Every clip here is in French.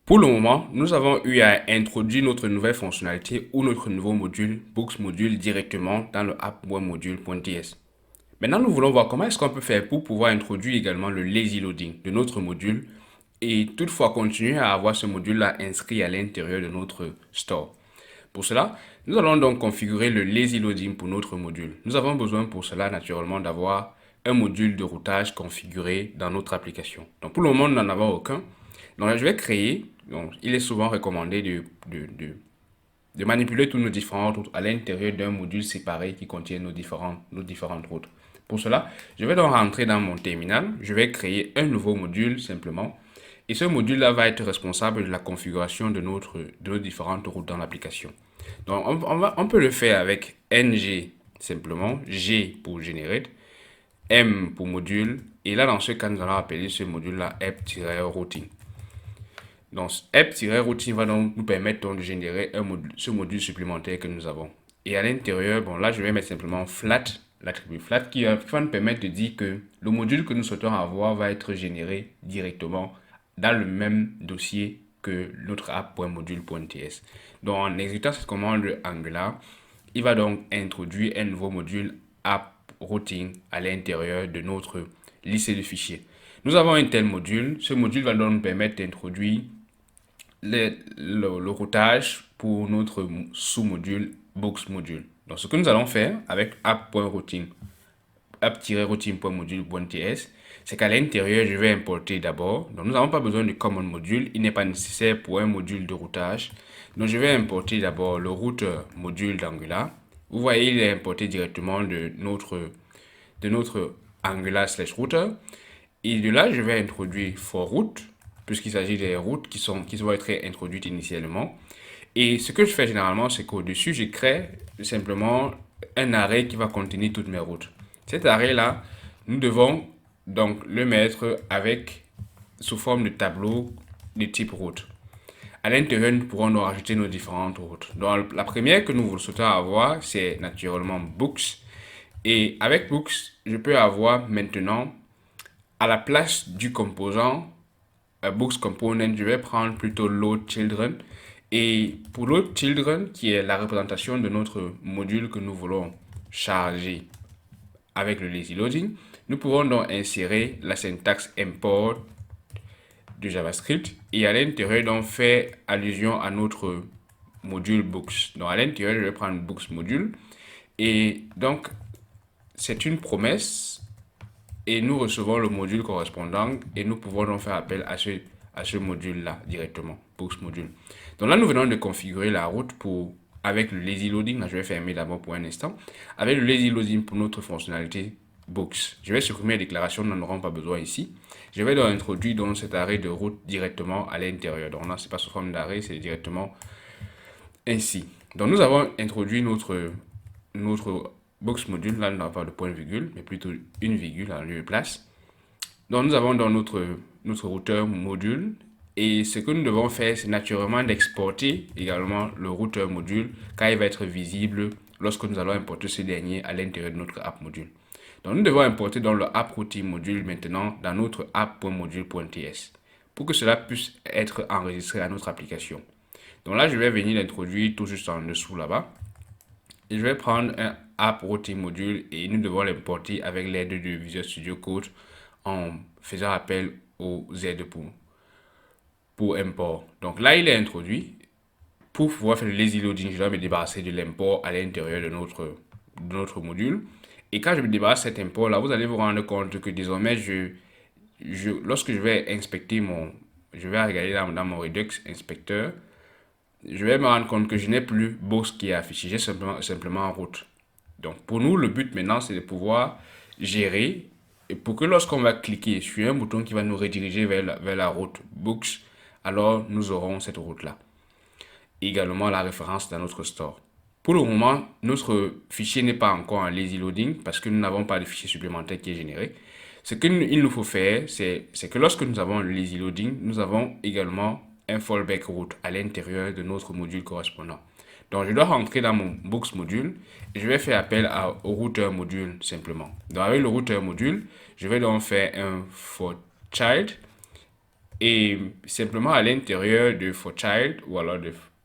Pour le moment, nous avons eu à introduire notre nouvelle fonctionnalité ou notre nouveau module, Books Module, directement dans le app.module.ts. Maintenant, nous voulons voir comment est-ce qu'on peut faire pour pouvoir introduire également le lazy loading de notre module et toutefois continuer à avoir ce module-là inscrit à l'intérieur de notre store. Pour cela, nous allons donc configurer le lazy loading pour notre module. Nous avons besoin pour cela naturellement d'avoir un module de routage configuré dans notre application. Donc pour le moment, nous n'en avons aucun. Donc là, je vais créer, donc il est souvent recommandé de manipuler tous nos différentes routes à l'intérieur d'un module séparé qui contient nos différentes routes. Pour cela, je vais donc rentrer dans mon terminal, je vais créer un nouveau module simplement. Et ce module-là va être responsable de la configuration de nos différentes routes dans l'application. Donc, on peut le faire avec ng simplement, g pour generate, m pour module, et là, dans ce cas, nous allons appeler ce module-là app-routing. Donc, app-routing va donc nous permettre donc de générer ce module supplémentaire que nous avons. Et à l'intérieur, bon, là, je vais mettre simplement flat, l'attribut flat, qui va nous permettre de dire que le module que nous souhaitons avoir va être généré directement dans le même dossier que notre app.module.ts. Donc, en exécutant cette commande Angular, il va donc introduire un nouveau module app routing à l'intérieur de notre liste de fichiers. Nous avons un tel module. Ce module va donc nous permettre d'introduire le routage pour notre sous-module Books Module. Donc, ce que nous allons faire avec app.routing.module.ts, c'est qu'à l'intérieur, je vais importer d'abord. Donc, nous n'avons pas besoin de common module. Il n'est pas nécessaire pour un module de routage. Donc, je vais importer d'abord le routeur module d'Angular. Vous voyez, il est importé directement de notre Angular/router. Et de là, je vais introduire for route, puisqu'il s'agit des routes qui vont être introduites initialement. Et ce que je fais généralement, c'est qu'au-dessus, je crée simplement un array qui va contenir toutes mes routes. Cet array-là, nous devons donc le mettre sous forme de tableau de type route. À l'intérieur, nous pourrons donc rajouter nos différentes routes. Donc, la première que nous souhaitons avoir, c'est naturellement Books. Et avec Books, je peux avoir maintenant, à la place du composant Books Component, je vais prendre plutôt Load Children. Et pour Load Children, qui est la représentation de notre module que nous voulons charger avec le lazy loading, nous pouvons donc insérer la syntaxe import du JavaScript et à l'intérieur donc faire allusion à notre module Books. Donc à l'intérieur, je vais prendre Books module et donc c'est une promesse et nous recevons le module correspondant et nous pouvons donc faire appel à ce module-là directement, Books module. Donc là, nous venons de configurer la route avec le lazy loading. Là, je vais fermer d'abord pour un instant. Avec le lazy loading pour notre fonctionnalité Books. Je vais supprimer les déclarations, nous n'en aurons pas besoin ici. Je vais donc introduire donc cet arrêt de route directement à l'intérieur. Donc là, ce n'est pas sous forme d'arrêt, c'est directement ainsi. Donc nous avons introduit notre box module. Là, nous n'avons pas de point virgule, mais plutôt une virgule en lieu et place. Donc nous avons dans notre routeur module. Et ce que nous devons faire, c'est naturellement d'exporter également le routeur module car il va être visible lorsque nous allons importer ce dernier à l'intérieur de notre app module. Donc nous devons importer dans le app routing module maintenant dans notre app.module.ts pour que cela puisse être enregistré à notre application. Donc là, je vais venir l'introduire tout juste en dessous là-bas. Et je vais prendre un app routing module et nous devons l'importer avec l'aide de Visual Studio Code en faisant appel au Z pour import. Donc là, il est introduit. Pour pouvoir faire le lazy loading, je dois me débarrasser de l'import à l'intérieur de notre module. Et quand je me débarrasse de cet import là, vous allez vous rendre compte que désormais, lorsque je vais inspecter je vais regarder dans mon Redux inspecteur, je vais me rendre compte que je n'ai plus Box qui est affiché, j'ai simplement en route. Donc pour nous, le but maintenant, c'est de pouvoir gérer et pour que lorsqu'on va cliquer sur un bouton qui va nous rediriger vers la route Books, alors nous aurons cette route-là. Également la référence dans notre store. Pour le moment, notre fichier n'est pas encore en lazy loading parce que nous n'avons pas de fichier supplémentaire qui est généré. Ce qu'il nous faut faire, c'est que lorsque nous avons le lazy loading, nous avons également un fallback route à l'intérieur de notre module correspondant. Donc, je dois rentrer dans mon Books module et je vais faire appel au routeur module simplement. Donc, avec le routeur module, je vais donc faire un for child Et simplement à l'intérieur de for child, ou alors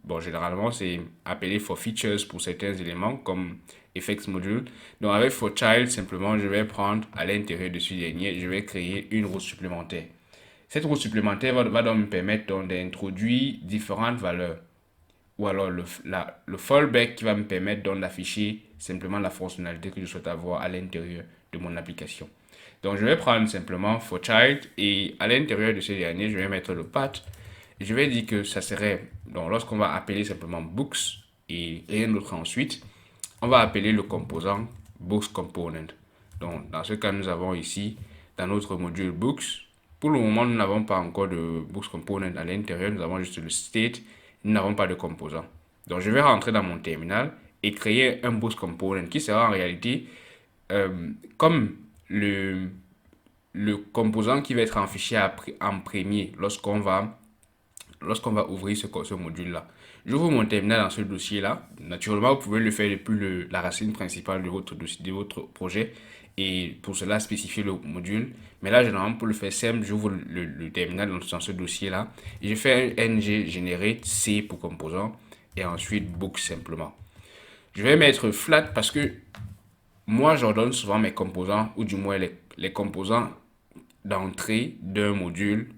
bon, généralement c'est appelé for features pour certains éléments comme effects module. Donc avec for child, simplement je vais prendre à l'intérieur de ce dernier, je vais créer une roue supplémentaire. Cette roue supplémentaire va donc me permettre d'introduire différentes valeurs. Ou alors le fallback qui va me permettre donc d'afficher simplement la fonctionnalité que je souhaite avoir à l'intérieur de mon application. Donc je vais prendre simplement for child et à l'intérieur de ce dernier, je vais mettre le path. Et je vais dire que ça serait, donc lorsqu'on va appeler simplement books et rien d'autre ensuite, on va appeler le composant books component. Donc dans ce cas, nous avons ici dans notre module books. Pour le moment, nous n'avons pas encore de books component à l'intérieur, nous avons juste le state, nous n'avons pas de composant. Donc je vais rentrer dans mon terminal et créer un books component qui sera en réalité comme le composant qui va être affiché en premier lorsqu'on va ouvrir ce module-là. J'ouvre mon terminal dans ce dossier-là. Naturellement, vous pouvez le faire depuis la racine principale de votre dossier, de votre projet et pour cela spécifier le module. Mais là, généralement, pour le faire simple, j'ouvre le terminal dans ce dossier-là et je fais un ng generate C pour composant et ensuite book simplement. Je vais mettre flat parce que moi, j'ordonne souvent mes composants ou du moins les composants d'entrée d'un module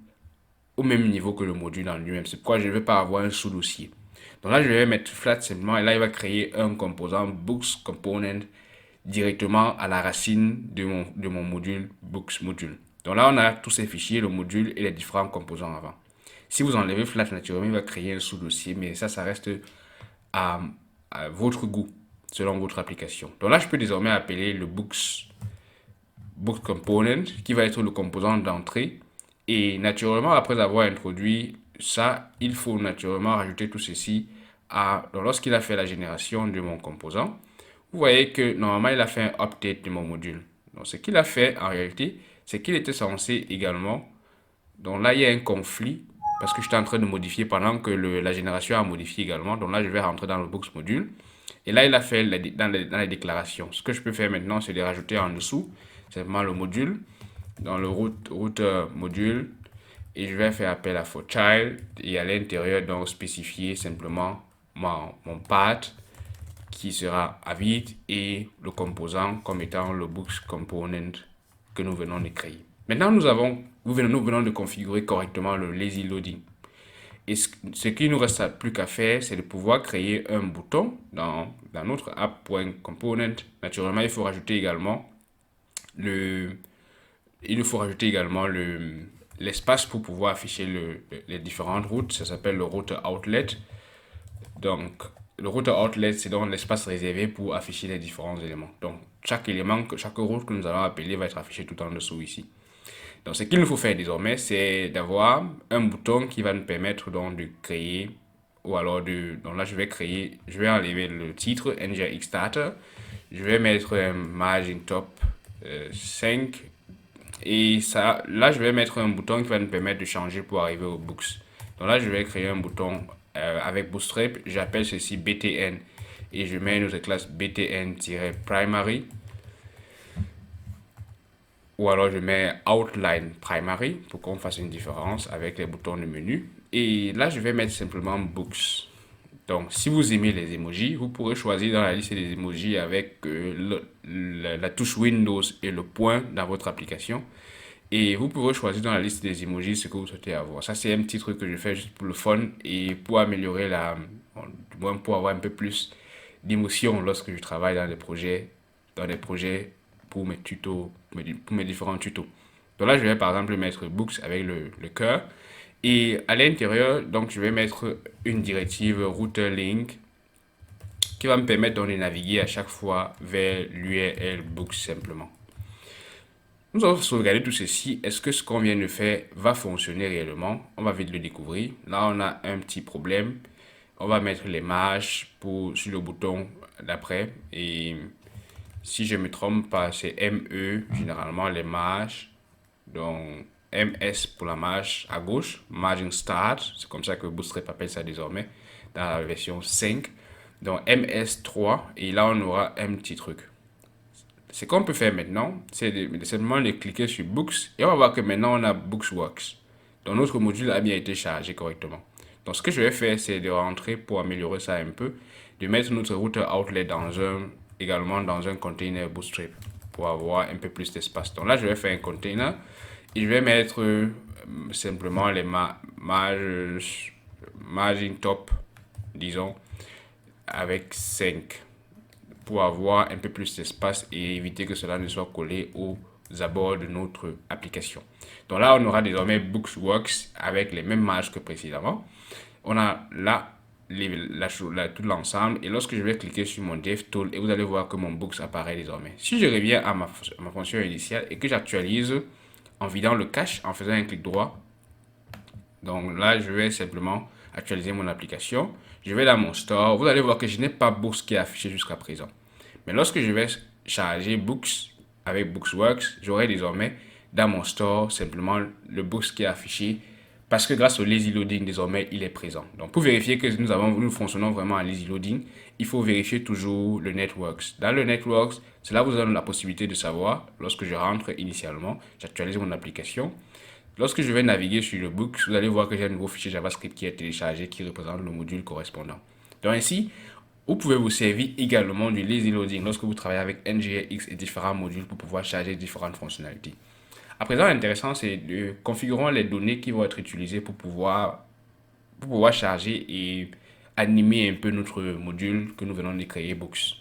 au même niveau que le module en lui-même. C'est pourquoi je ne vais pas avoir un sous-dossier. Donc là, je vais mettre flat simplement et là, il va créer un composant books component directement à la racine de mon module books module. Donc là, on a tous ces fichiers, le module et les différents composants avant. Si vous enlevez flat, naturellement, il va créer un sous-dossier, mais ça reste à, à votre goût, selon votre application. Donc là, je peux désormais appeler le books component, qui va être le composant d'entrée. Et naturellement, après avoir introduit ça, il faut naturellement rajouter tout ceci donc lorsqu'il a fait la génération de mon composant. Vous voyez que normalement, il a fait un update de mon module. Donc, ce qu'il a fait en réalité, c'est qu'il était censé également. Donc là, il y a un conflit parce que j'étais en train de modifier pendant que la génération a modifié également. Donc là, je vais rentrer dans le box module. Et là, il a fait dans les déclarations. Ce que je peux faire maintenant, c'est de rajouter en dessous simplement le module dans le route module. Et je vais faire appel à for child et à l'intérieur, donc spécifier simplement mon path qui sera avid et le composant comme étant le books component que nous venons de créer. Maintenant, nous venons de configurer correctement le lazy loading. Et ce qu'il nous reste plus qu'à faire, c'est de pouvoir créer un bouton dans notre app.component. Naturellement, il faut rajouter également l'espace pour pouvoir afficher les différentes routes. Ça s'appelle le router outlet. Donc, le router outlet, c'est donc l'espace réservé pour afficher les différents éléments. Donc, chaque route que nous allons appeler va être affiché tout en dessous ici. Donc, ce qu'il nous faut faire désormais, c'est d'avoir un bouton qui va nous permettre donc de créer, ou alors donc là, je vais enlever le titre, NGX Starter. Je vais mettre un margin top 5. Et ça, là, je vais mettre un bouton qui va nous permettre de changer pour arriver aux books. Donc là, je vais créer un bouton avec Bootstrap. J'appelle ceci BTN. Et je mets notre classe BTN-primary. Ou alors je mets outline primary pour qu'on fasse une différence avec les boutons de menu. Et là, je vais mettre simplement books. Donc, si vous aimez les emojis, vous pourrez choisir dans la liste des emojis avec la touche Windows et le point dans votre application. Et vous pourrez choisir dans la liste des emojis ce que vous souhaitez avoir. Ça, c'est un petit truc que je fais juste pour le fun et pour améliorer du moins pour avoir un peu plus d'émotion lorsque je travaille dans des projets pour mes tutos, pour mes différents tutos. Donc là, je vais par exemple mettre books avec le cœur. Et à l'intérieur, donc je vais mettre une directive router link qui va me permettre de naviguer à chaque fois vers l'URL books simplement. Nous allons sauvegarder tout ceci. Est-ce que ce qu'on vient de faire va fonctionner réellement? On va vite le découvrir. Là, on a un petit problème. On va mettre les marges sur le bouton d'après. Et si je ne me trompe pas, c'est ME, généralement les marges. Donc, MS pour la marge à gauche, margin start, c'est comme ça que Bootstrap appelle ça désormais dans la version 5. Donc MS3 et là on aura un petit truc. Ce qu'on peut faire maintenant, c'est simplement de cliquer sur Books et on va voir que maintenant on a Booksworks Donc notre module a bien été chargé correctement. Donc ce que je vais faire, c'est de rentrer pour améliorer ça un peu, de mettre notre router outlet également dans un container Bootstrap pour avoir un peu plus d'espace. Donc là, je vais faire un container et je vais mettre simplement les margin top, disons, avec 5 pour avoir un peu plus d'espace et éviter que cela ne soit collé aux abords de notre application. Donc là, on aura désormais Bookworks avec les mêmes marges que précédemment. On a là tout l'ensemble et lorsque je vais cliquer sur mon DevTool et vous allez voir que mon Books apparaît désormais. Si je reviens à ma fonction initiale et que j'actualise en vidant le cache, en faisant un clic droit, donc là, je vais simplement actualiser mon application. Je vais dans mon store. Vous allez voir que je n'ai pas Books qui est affiché jusqu'à présent. Mais lorsque je vais charger Books avec Booksworks, j'aurai désormais dans mon store simplement le Books qui est affiché parce que grâce au lazy loading, désormais, il est présent. Donc, pour vérifier que nous fonctionnons vraiment en lazy loading, il faut vérifier toujours le networks. Dans le networks, cela vous donne la possibilité de savoir, lorsque je rentre initialement, j'actualise mon application. Lorsque je vais naviguer sur le book, vous allez voir que j'ai un nouveau fichier JavaScript qui est téléchargé qui représente le module correspondant. Donc ainsi, vous pouvez vous servir également du lazy loading lorsque vous travaillez avec NGRX et différents modules pour pouvoir charger différentes fonctionnalités. À présent, l'intéressant, c'est de configurer les données qui vont être utilisées pour pouvoir charger et animer un peu notre module que nous venons de créer, Books.